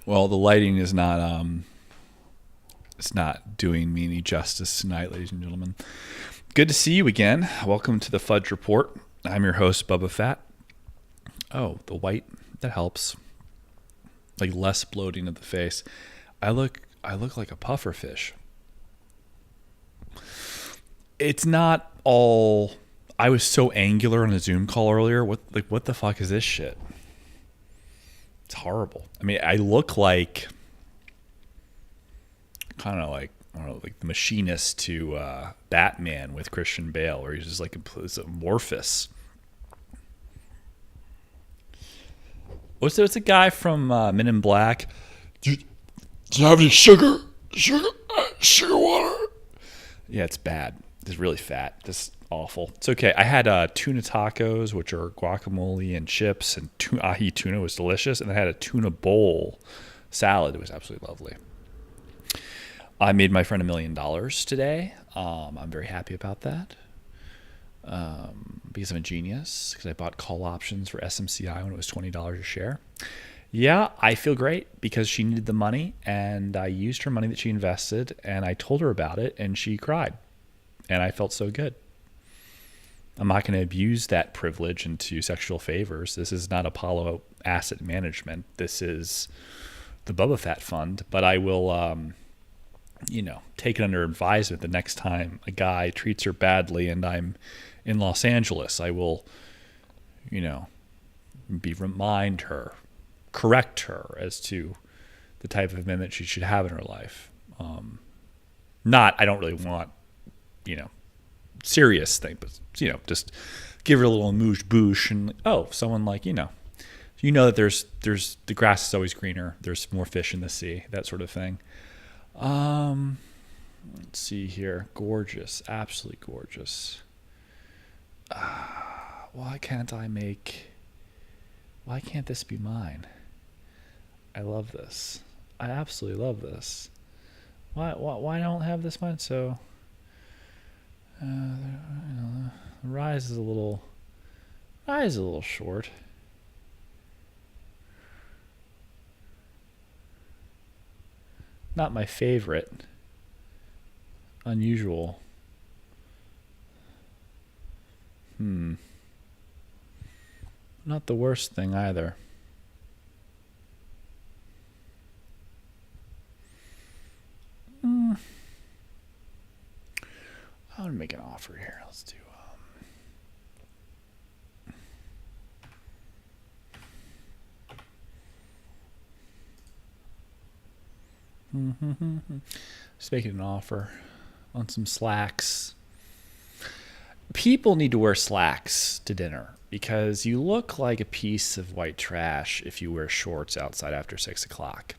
Well, the lighting is not it's not doing me any justice tonight, ladies and gentlemen. Good to see you again. Welcome to the Fudge Report. I'm your host, Bubba Fat. Oh, the white, that helps. Like less bloating of the face. I look like a puffer fish. It's not all. I was so angular on a Zoom call earlier. What the fuck is this shit? It's horrible. I mean, I look like kind of like, I don't know, like the machinist to Batman with Christian Bale, where he's just like amorphous. What's a guy from Men in Black? Do you have any sugar? Sugar water? Yeah, it's bad. It's really fat. Just awful. It's okay. I had tuna tacos, which are guacamole and chips, and ahi tuna was delicious. And I had a tuna bowl salad. It was absolutely lovely. I made my friend $1 million today. I'm very happy about that because I'm a genius, because I bought call options for SMCI when it was $20 a share. Yeah, I feel great because she needed the money, and I used her money that she invested, and I told her about it, and she cried, and I felt so good. I'm not going to abuse that privilege into sexual favors. This is not Apollo Asset Management. This is the Bubba Fat Fund, but I will take it under advisement the next time a guy treats her badly and I'm in Los Angeles. I will, remind her, correct her as to the type of men that she should have in her life. I don't really want, serious thing, but, just give her a little amuse bouche and, someone like, that there's the grass is always greener. There's more fish in the sea, that sort of thing. Let's see here. Gorgeous. Absolutely gorgeous. Why can't this be mine? I love this. I absolutely love this. Why don't I have this mine? So, the rise is a little short. Not my favorite. Unusual. Not the worst thing either. I want to make an offer here. Let's do just making an offer on some slacks. People need to wear slacks to dinner because you look like a piece of white trash if you wear shorts outside after 6 o'clock.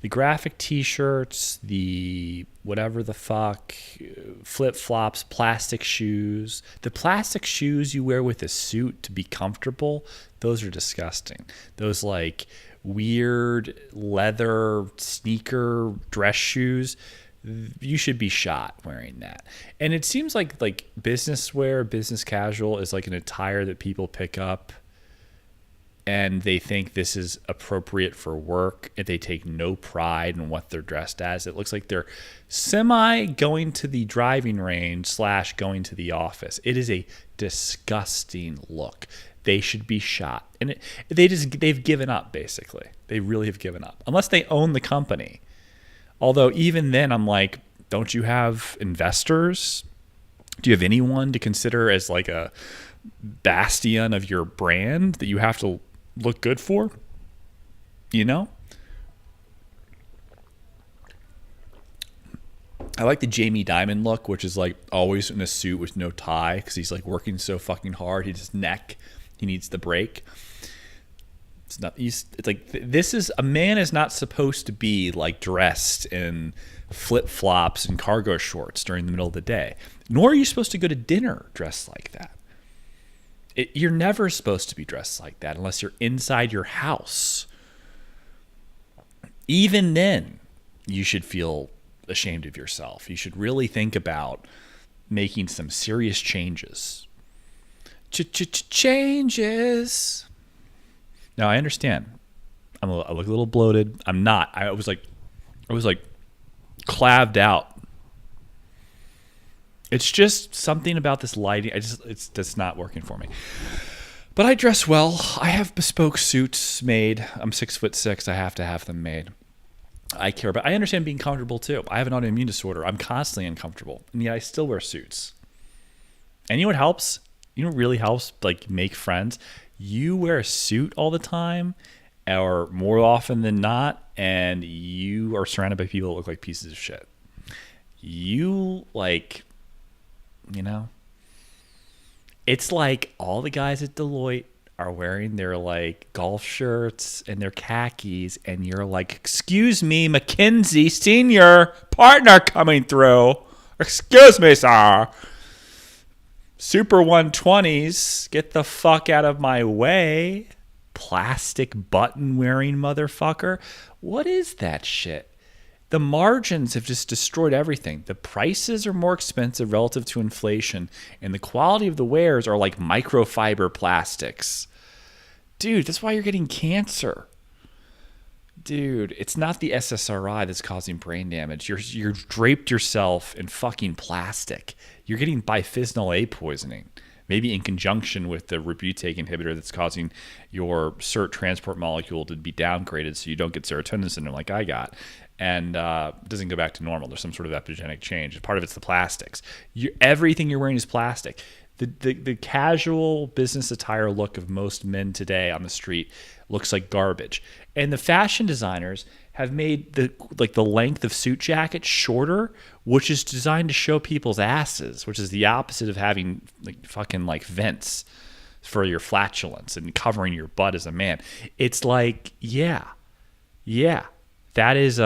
The graphic t-shirts, the whatever the fuck, flip-flops, plastic shoes. The plastic shoes you wear with a suit to be comfortable, those are disgusting. Those like weird leather sneaker dress shoes, you should be shot wearing that. And it seems like business wear, business casual is like an attire that people pick up and they think this is appropriate for work, and they take no pride in what they're dressed as. It looks like they're semi going to the driving range / going to the office. It is a disgusting look. They should be shot. And they've given up, basically. They really have given up. Unless they own the company. Although even then, I'm like, don't you have investors? Do you have anyone to consider as like a bastion of your brand that you have to look good for? I like the Jamie Dimon look, which is like always in a suit with no tie because he's like working so fucking hard. His neck, he needs the break. It's like this is a man is not supposed to be like dressed in flip-flops and cargo shorts during the middle of the day. Nor are you supposed to go to dinner dressed like that. You're never supposed to be dressed like that unless you're inside your house. Even then, you should feel ashamed of yourself. You should really think about making some serious changes. Changes. Now, I understand. I look a little bloated. I'm not. I was like claved out. It's just something about this lighting. It's not working for me. But I dress well. I have bespoke suits made. I'm 6'6". I have to have them made. I care about. I understand being comfortable too. I have an autoimmune disorder. I'm constantly uncomfortable, and yet I still wear suits. And you know what helps? You know what really helps? Like make friends. You wear a suit all the time, or more often than not, and you are surrounded by people that look like pieces of shit. You like, you know, it's like all the guys at Deloitte are wearing their like golf shirts and their khakis, and you're like, excuse me, McKinsey senior partner coming through. Excuse me, sir. Super 120s, get the fuck out of my way. Plastic button wearing motherfucker. What is that shit? The margins have just destroyed everything. The prices are more expensive relative to inflation, and the quality of the wares are like microfiber plastics. Dude, that's why you're getting cancer. Dude, it's not the SSRI that's causing brain damage. You're draped yourself in fucking plastic. You're getting bisphenol A poisoning, maybe in conjunction with the ributake inhibitor that's causing your SERT transport molecule to be downgraded so you don't get serotonin syndrome like I got. And it doesn't go back to normal. There's some sort of epigenetic change. Part of it's the plastics. Everything you're wearing is plastic. The casual business attire look of most men today on the street looks like garbage. And the fashion designers have made the length of suit jackets shorter, which is designed to show people's asses, which is the opposite of having like fucking like vents for your flatulence and covering your butt as a man. It's like, yeah. That is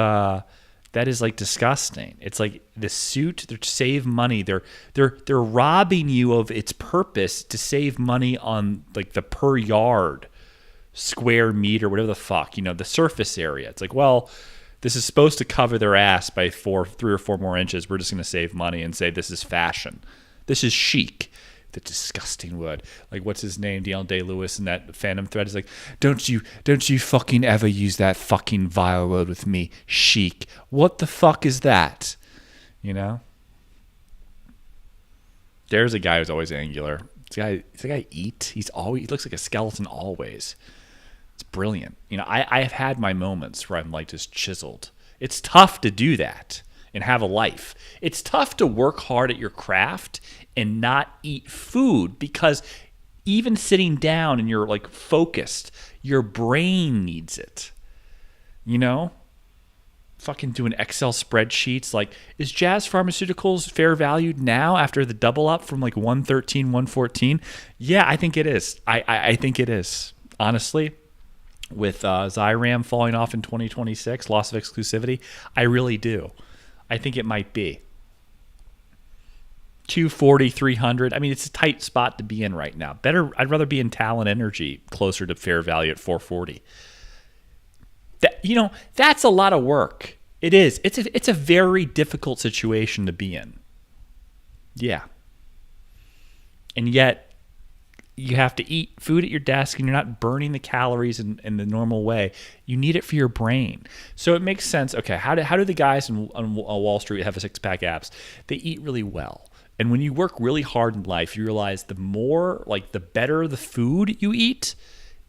like disgusting. It's like the suit, they're to save money. They're robbing you of its purpose to save money on like the per yard square meter, whatever the fuck, the surface area. It's like, well, this is supposed to cover their ass by 3 or 4 more inches. We're just going to save money and say this is fashion. This is chic. The disgusting word. Like, what's his name? Daniel Day-Lewis in that Phantom thread is like, don't you fucking ever use that fucking vile word with me, chic. What the fuck is that? There's a guy who's always angular. This guy eat. He looks like a skeleton always. It's brilliant. I have had my moments where I'm like just chiseled. It's tough to do that and have a life. It's tough to work hard at your craft and not eat food, because even sitting down and you're like focused, your brain needs it. Fucking doing Excel spreadsheets. Like, is Jazz Pharmaceuticals fair valued now after the double up from like 113, 114? Yeah, I think it is. I think it is. Honestly, with Xyram falling off in 2026, loss of exclusivity, I really do. I think it might be. 240, 300. I mean, it's a tight spot to be in right now. I'd rather be in Talon Energy closer to fair value at 440. That's a lot of work. It is. It's a very difficult situation to be in. Yeah. And yet you have to eat food at your desk and you're not burning the calories in the normal way. You need it for your brain. So it makes sense. Okay, how do the guys on Wall Street have a six-pack abs? They eat really well. And when you work really hard in life, you realize the better the food you eat,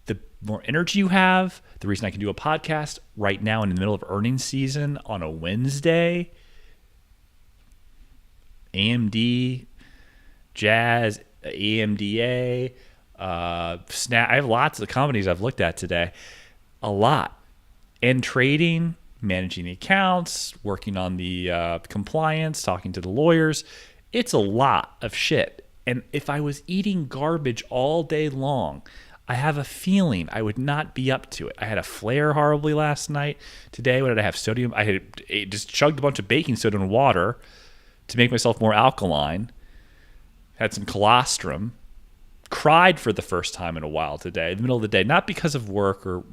the more energy you have. The reason I can do a podcast right now in the middle of earnings season on a Wednesday, AMD, Jazz, AMDA, Snap. I have lots of companies I've looked at today. A lot. And trading, managing the accounts, working on the compliance, talking to the lawyers. It's a lot of shit. And if I was eating garbage all day long, I have a feeling I would not be up to it. I had a flare horribly last night. Today, what did I have? Sodium. I had just chugged a bunch of baking soda and water to make myself more alkaline. Had some colostrum. Cried for the first time in a while today, in the middle of the day. Not because of work or,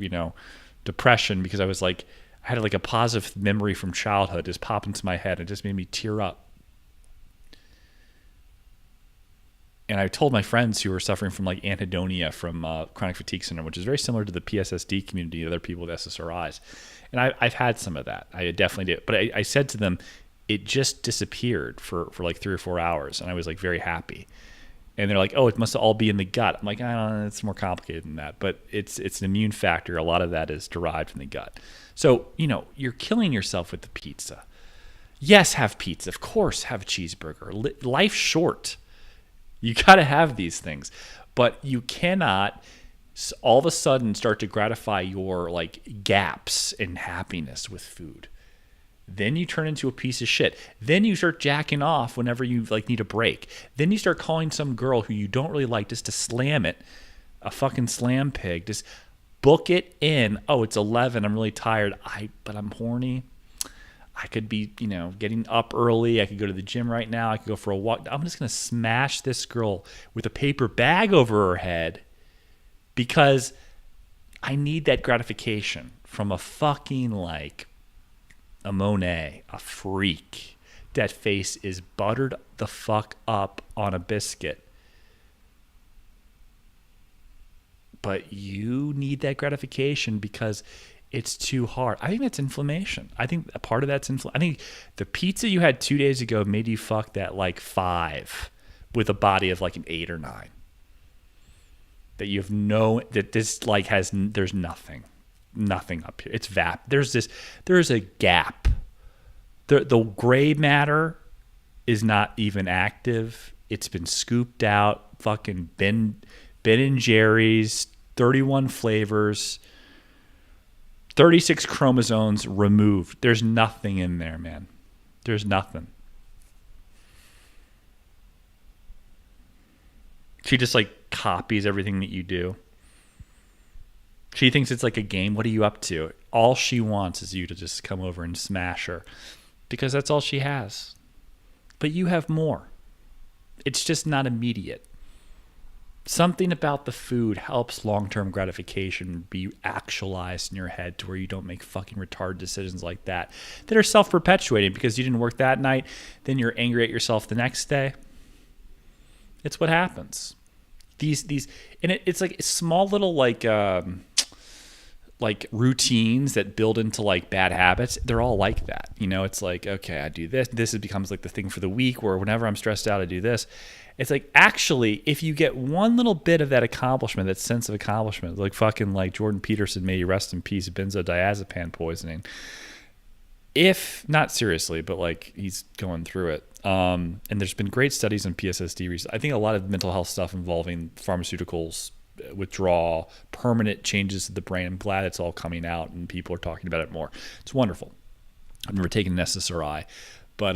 depression, because I was like, I had like a positive memory from childhood just pop into my head and it just made me tear up. And I told my friends who were suffering from like anhedonia from chronic fatigue syndrome, which is very similar to the PSSD community, other people with SSRIs. And I've had some of that. I definitely did. But I said to them, it just disappeared for like 3 or 4 hours. And I was like very happy. And they're like, oh, it must all be in the gut. I'm like, I don't know, it's more complicated than that. But it's an immune factor. A lot of that is derived from the gut. So, you're killing yourself with the pizza. Yes, have pizza. Of course, have a cheeseburger. Life's short. You got to have these things. But you cannot all of a sudden start to gratify your like gaps in happiness with food. Then you turn into a piece of shit. Then you start jacking off whenever you like need a break. Then you start calling some girl who you don't really like just to slam it, a fucking slam pig. Just book it in. Oh, it's 11. I'm really tired. But I'm horny. I could be, getting up early. I could go to the gym right now. I could go for a walk. I'm just going to smash this girl with a paper bag over her head because I need that gratification from a fucking like a Monet, a freak. That face is buttered the fuck up on a biscuit. But you need that gratification because it's too hard. I think that's inflammation. I think a part of that's I think the pizza you had 2 days ago made you fuck that like 5 with a body of like an 8 or 9. That you have that this like there's nothing up here. It's there's a gap. The gray matter is not even active. It's been scooped out. Fucking Ben and Jerry's, 31 flavors. 36 chromosomes removed. There's nothing in there, man. There's nothing. She just like copies everything that you do. She thinks it's like a game. What are you up to? All she wants is you to just come over and smash her because that's all she has. But you have more. It's just not immediate. Something about the food helps long-term gratification be actualized in your head to where you don't make fucking retarded decisions like that are self-perpetuating because you didn't work that night. Then you're angry at yourself the next day. It's what happens. And it's like small little like routines that build into like bad habits. They're all like that. It's like, okay, I do this. This becomes like the thing for the week where whenever I'm stressed out, I do this. It's like, actually, if you get one little bit of that accomplishment, that sense of accomplishment, like fucking like Jordan Peterson, may you rest in peace, benzodiazepam poisoning. If, not seriously, but like he's going through it. And there's been great studies on PSSD recently. I think a lot of mental health stuff involving pharmaceuticals, withdrawal, permanent changes to the brain. I'm glad it's all coming out and people are talking about it more. It's wonderful. I've never taken an SSRI, but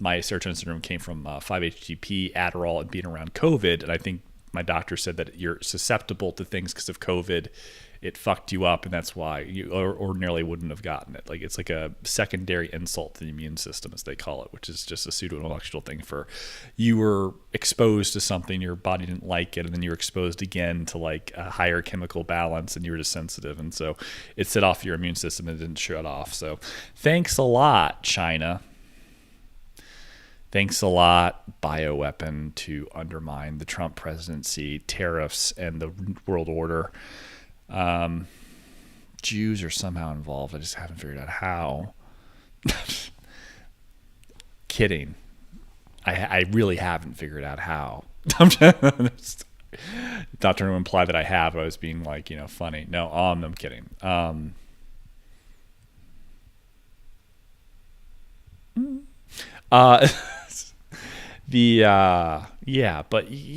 my serotonin syndrome came from 5-HTP, Adderall, and being around COVID. And I think my doctor said that you're susceptible to things because of COVID. It fucked you up, and that's why you ordinarily wouldn't have gotten it. Like it's like a secondary insult to the immune system, as they call it, which is just a pseudo-intellectual thing for you were exposed to something, your body didn't like it, and then you were exposed again to like a higher chemical balance, and you were just sensitive, and so it set off your immune system and it didn't shut off. So thanks a lot, China. Thanks a lot, bioweapon, to undermine the Trump presidency, tariffs, and the world order. Jews are somehow involved. I just haven't figured out how. Kidding. I really haven't figured out how. I'm not trying to imply that I have. I was being like, funny. No, I'm kidding. But you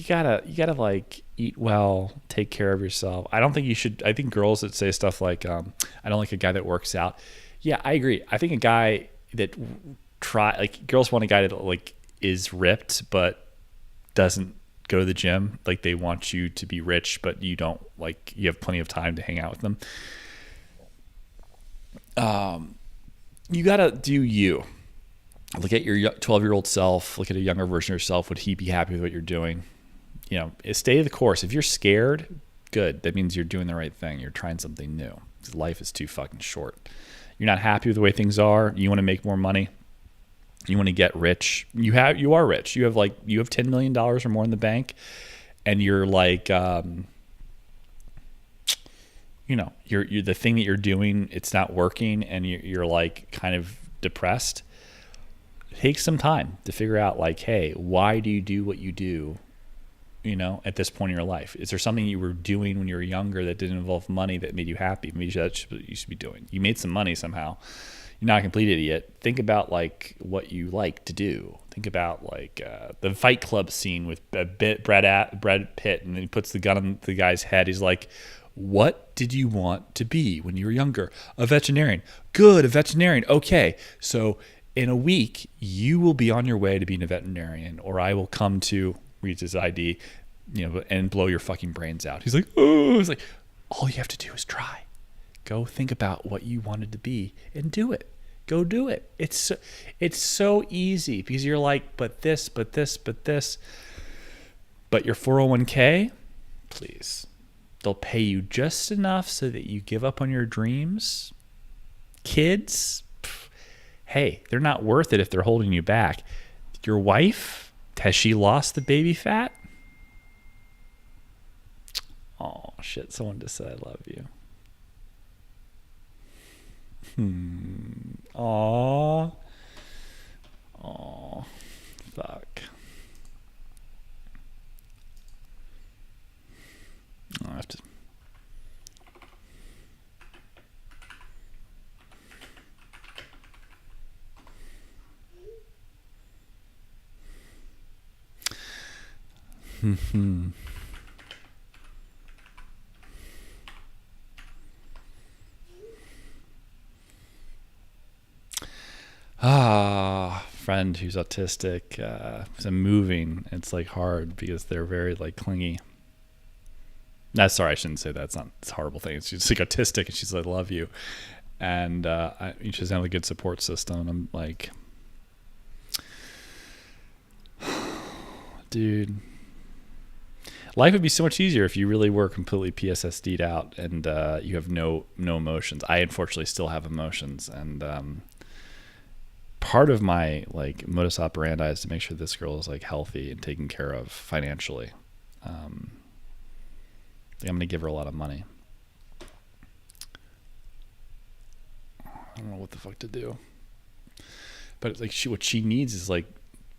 gotta like eat well, take care of yourself. I don't think you should. I think girls that say stuff like, I don't like a guy that works out. Yeah, I agree. I think a guy that girls want a guy that like is ripped but doesn't go to the gym. Like they want you to be rich, but you don't like, you have plenty of time to hang out with them. You gotta do you. Look at your 12-year-old self. Look at a younger version of yourself. Would he be happy with what you're doing? Stay the course. If you're scared, good. That means you're doing the right thing. You're trying something new. Life is too fucking short. You're not happy with the way things are. You want to make more money. You want to get rich. You are rich. You have $10 million or more in the bank, and you're like, you're the thing that you're doing, it's not working, and you're like kind of depressed. Take some time to figure out like, hey, why do you do what you do? At this point in your life, is there something you were doing when you were younger that didn't involve money that made you happy? Maybe that's what you should be doing. You made some money somehow. You're not a complete idiot. Think about like what you like to do. Think about like the Fight Club scene with Brad Pitt, and then he puts the gun on the guy's head. He's like, what did you want to be when you were younger? A veterinarian. Good, a veterinarian. Okay, so in a week, you will be on your way to being a veterinarian, or I will come to read his ID, and blow your fucking brains out. He's like, oh, it's like, all you have to do is try. Go think about what you wanted to be and do it. Go do it. It's so easy because you're like, but this. But your 401k, please. They'll pay you just enough so that you give up on your dreams. Kids, hey, they're not worth it if they're holding you back. Your wife, has she lost the baby fat? Oh, shit. Someone just said, I love you. Aw. Oh, fuck. I have to... Friend who's autistic, so moving, it's like hard because they're very like clingy. Sorry, I shouldn't say that. It's a horrible thing. She's like autistic, and she's like, I love you. And she doesn't have a good support system. And I'm like, dude, life would be so much easier if you really were completely PSSD'd out and you have no emotions. I unfortunately still have emotions, and part of my like modus operandi is to make sure this girl is like healthy and taken care of financially. I'm going to give her a lot of money. I don't know what the fuck to do, but it's like what she needs is like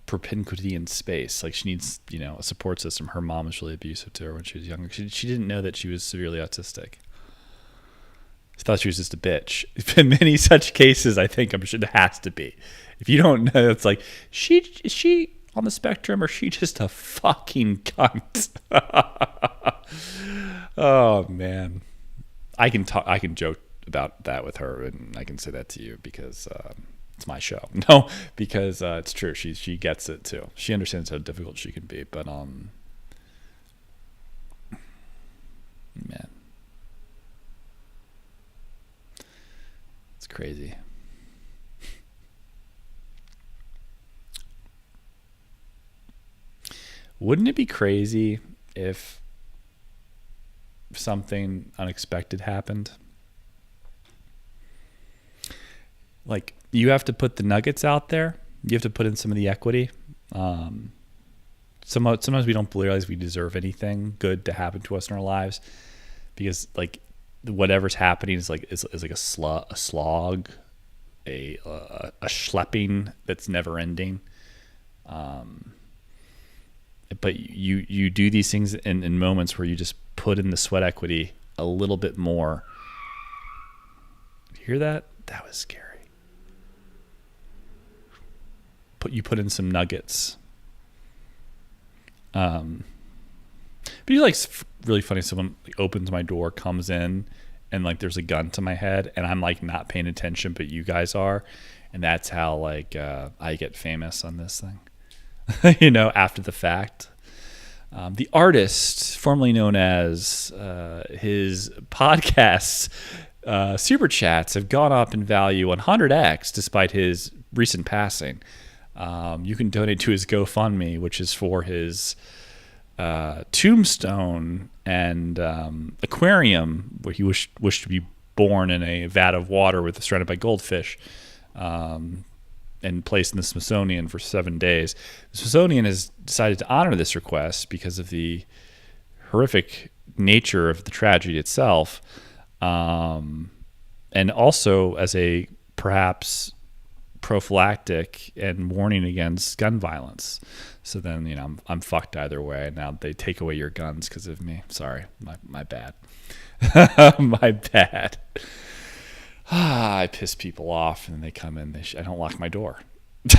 propinquity in space. Like she needs, a support system. Her mom was really abusive to her when she was younger. She didn't know that she was severely autistic. She thought she was just a bitch. In many such cases, I think I'm sure it has to be. If you don't know, it's like, is she on the spectrum, or is she just a fucking cunt? Oh man, I can joke about that with her, and I can say that to you because it's my show. No, because it's true. She gets it too. She understands how difficult she can be. But man. Crazy. Wouldn't it be crazy if something unexpected happened? Like, you have to put the nuggets out there. You have to put in some of the equity. Sometimes we don't realize we deserve anything good to happen to us in our lives, because like whatever's happening is like a slog, a schlepping that's never ending. But you do these things in moments where you just put in the sweat equity a little bit more. You hear that? That was scary. You put in some nuggets. But you like really funny. Someone opens my door, comes in, and like there's a gun to my head, and I'm like not paying attention, but you guys are, and that's how like I get famous on this thing. After the fact. The artist, formerly known as his podcasts, super chats have gone up in value 100x despite his recent passing. You can donate to his GoFundMe, which is for his tombstone and aquarium, where he wished to be born in a vat of water surrounded by goldfish. and placed in the Smithsonian for 7 days. The Smithsonian has decided to honor this request because of the horrific nature of the tragedy itself, and also as a perhaps prophylactic and warning against gun violence. So then, you know, I'm fucked either way. Now they take away your guns because of me. Sorry, my bad. My bad. I piss people off, and then they come in. I don't lock my door.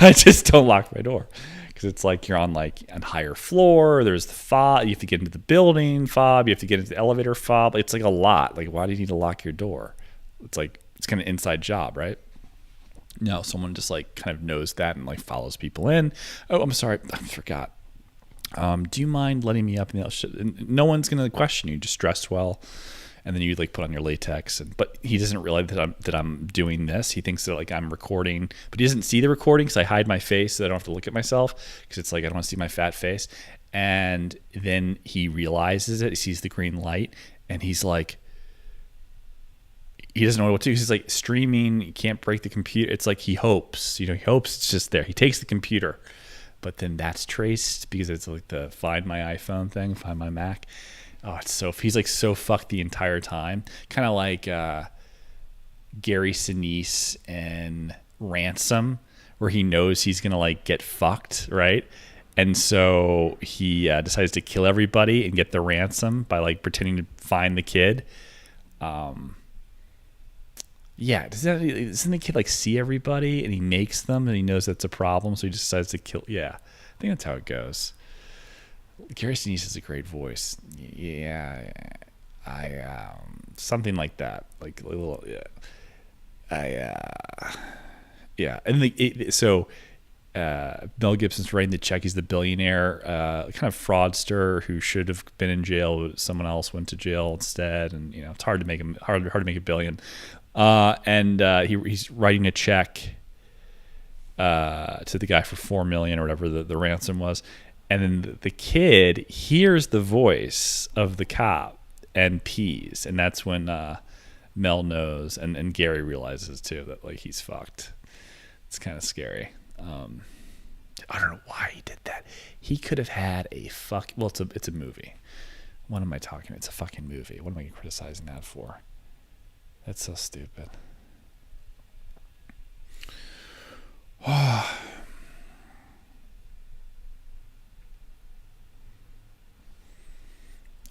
I just don't lock my door because it's like you're on like a higher floor. There's the fob. You have to get into the building fob. You have to get into the elevator fob. It's like a lot. Like, why do you need to lock your door? It's like it's kind of an inside job, right? No, someone just like kind of knows that and like follows people in. Oh, I'm sorry, I forgot. Do you mind letting me up? No one's gonna question you. Just dress well, and then you like put on your latex. But he doesn't realize that I'm doing this. He thinks that like I'm recording, but he doesn't see the recording because I hide my face so I don't have to look at myself because it's like I don't want to see my fat face. And then he realizes it. He sees the green light, and he's like, he doesn't know what to do. He's like streaming. You can't break the computer. It's like he hopes, he hopes it's just there. He takes the computer, but then that's traced because it's like the Find My iPhone thing, Find My Mac. Oh, he's like so fucked the entire time. Kind of like Gary Sinise in Ransom, where he knows he's going to like get fucked, right? And so he decides to kill everybody and get the ransom by like pretending to find the kid. Yeah, doesn't the kid like see everybody and he makes them and he knows that's a problem, so he just decides to kill? Yeah, I think that's how it goes. Gary Sinise has a great voice. Yeah, something like that, like a little. Yeah, and so Mel Gibson's writing the check. He's the billionaire, kind of fraudster who should have been in jail, but someone else went to jail instead, and it's hard to make a billion. He's writing a check to the guy for $4 million or whatever the ransom was, and then the kid hears the voice of the cop and pees, and that's when Mel knows, and Gary realizes too that like he's fucked. It's kind of scary. I don't know why he did that. He could have had well, it's a movie. What am I talking about? It's a fucking movie. What am I criticizing that for? That's so stupid.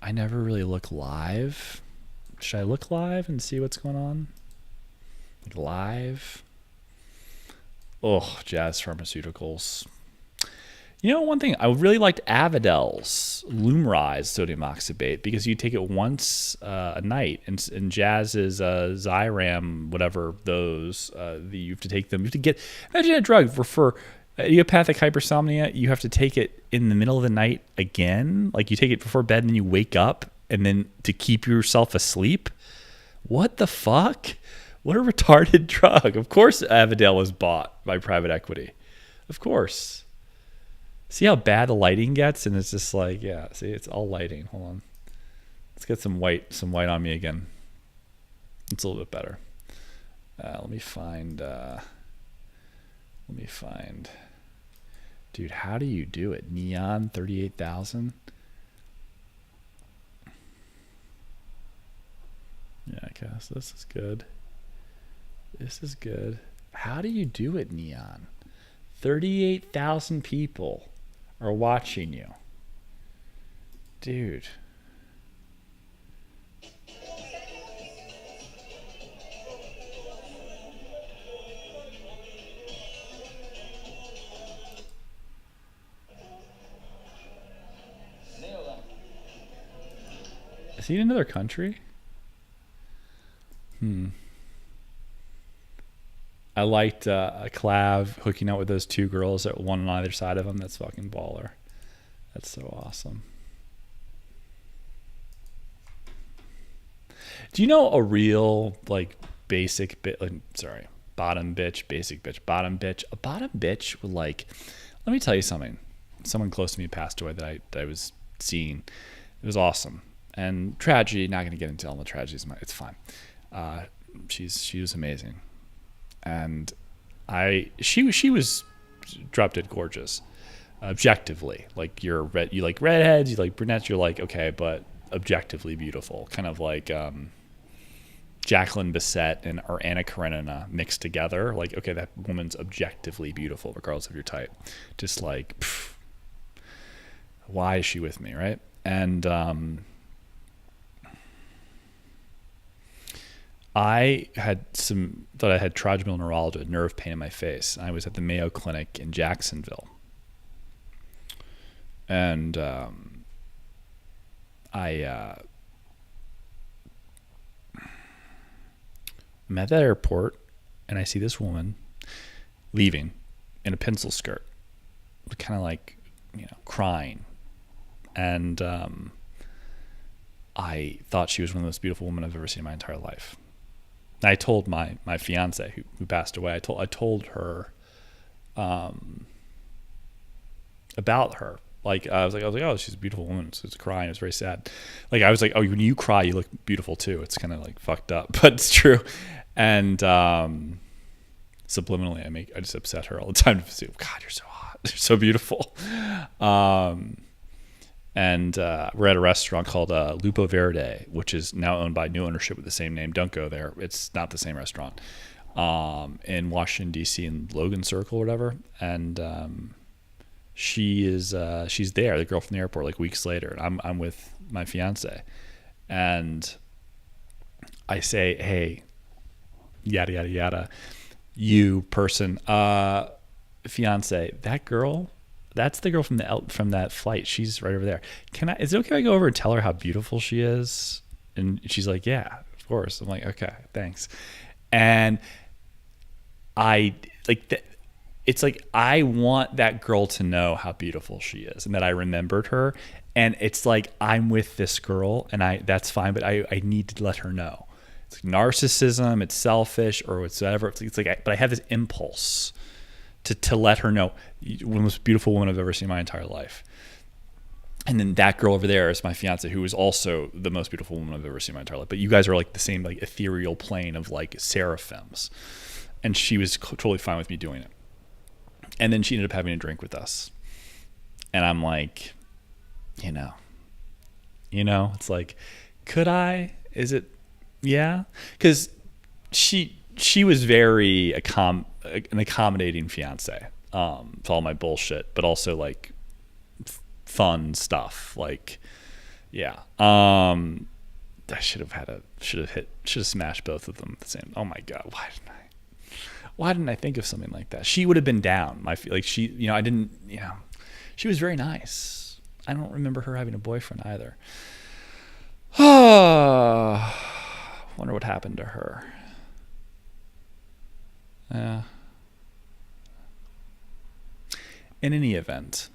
I never really look live. Should I look live and see what's going on? Like live? Oh, Jazz Pharmaceuticals. One thing, I really liked Avidel's Lumryz sodium oxybate because you take it once a night, and Jazz's Xyram, whatever those, you have to take them. You have to get, imagine a drug for idiopathic hypersomnia. You have to take it in the middle of the night again. Like you take it before bed and then you wake up and then to keep yourself asleep. What the fuck? What a retarded drug. Of course Avidel was bought by private equity. Of course. See how bad the lighting gets? And it's just like, yeah, see, it's all lighting. Hold on. Let's get some white on me again. It's a little bit better. Let me find. Dude, how do you do it? Neon 38,000? Yeah, okay, so this is good. This is good. How do you do it, Neon? 38,000 people are watching you. Dude. Is he in another country? I liked Clav hooking up with those two girls that one on either side of him. That's fucking baller. That's so awesome. Do you know a real like basic bit? Bottom bitch, basic bitch, bottom bitch. A bottom bitch would like. Let me tell you something. Someone close to me passed away that I was seeing. It was awesome and tragedy. Not going to get into all the tragedies. It's fine. She was amazing. And She was drop dead gorgeous, objectively. Like you like redheads, you like brunettes, you're like okay, but objectively beautiful, kind of like Jacqueline Bisset or Anna Karenina mixed together. Like okay, that woman's objectively beautiful regardless of your type. Just like why is she with me, right? And I thought I had trigeminal neuralgia, nerve pain in my face. I was at the Mayo Clinic in Jacksonville. And I'm at that airport, and I see this woman leaving in a pencil skirt, kind of like, crying. And I thought she was one of the most beautiful women I've ever seen in my entire life. I told my fiance who passed away. I told her about her. Like I was like, oh, she's a beautiful woman. So it's crying. It's very sad. Like I was like, oh, when you cry, you look beautiful too. It's kind of like fucked up, but it's true. And subliminally, I just upset her all the time. To say, God, you're so hot. You're so beautiful. And we're at a restaurant called Lupo Verde, which is now owned by new ownership with the same name. Don't go there. It's not the same restaurant. In Washington, D.C. in Logan Circle or whatever. And she's there, the girl from the airport, like weeks later. And I'm with my fiance. And I say, hey, yada, yada, yada, you person, fiance, that girl... That's the girl from that flight. She's right over there. Is it okay if I go over and tell her how beautiful she is? And she's like, yeah, of course. I'm like, okay, thanks. And it's like I want that girl to know how beautiful she is and that I remembered her. And it's like I'm with this girl, and that's fine, but I need to let her know. It's like narcissism, it's selfish, or whatever. It's like, but I have this impulse to let her know, one of the most beautiful woman I've ever seen in my entire life. And then that girl over there is my fiance, who is also the most beautiful woman I've ever seen in my entire life. But you guys are like the same, like ethereal plane of like seraphims. And she was totally fine with me doing it. And then she ended up having a drink with us. And I'm like, it's like, could I? Is it? Yeah. Because she was very an accommodating fiance to all my bullshit, but also like fun stuff. Like, yeah. I should have smashed both of them at the same. Oh my God, why didn't I think of something like that? She would have been down. I didn't. She was very nice. I don't remember her having a boyfriend either. Wonder what happened to her. In any event,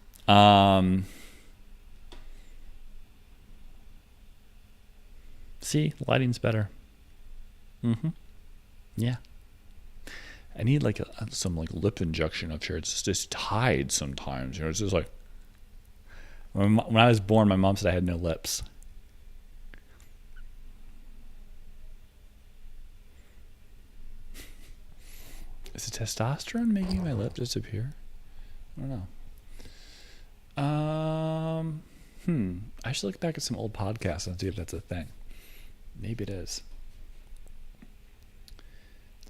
see, lighting's better. Yeah. I need like some like lip injection up here. It's just tied sometimes. It's just like when I was born, my mom said I had no lips. Is the testosterone making my lip disappear? I don't know. I should look back at some old podcasts and see if that's a thing. Maybe it is.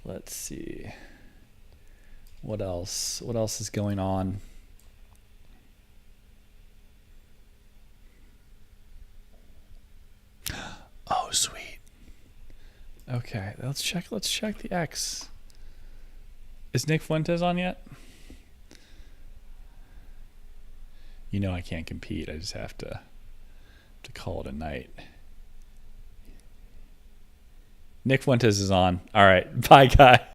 Let's see. What else? What else is going on? Oh, sweet. Okay, let's check the X. Is Nick Fuentes on yet? I can't compete. I just have to call it a night. Nick Fuentes is on. All right. Bye, guys.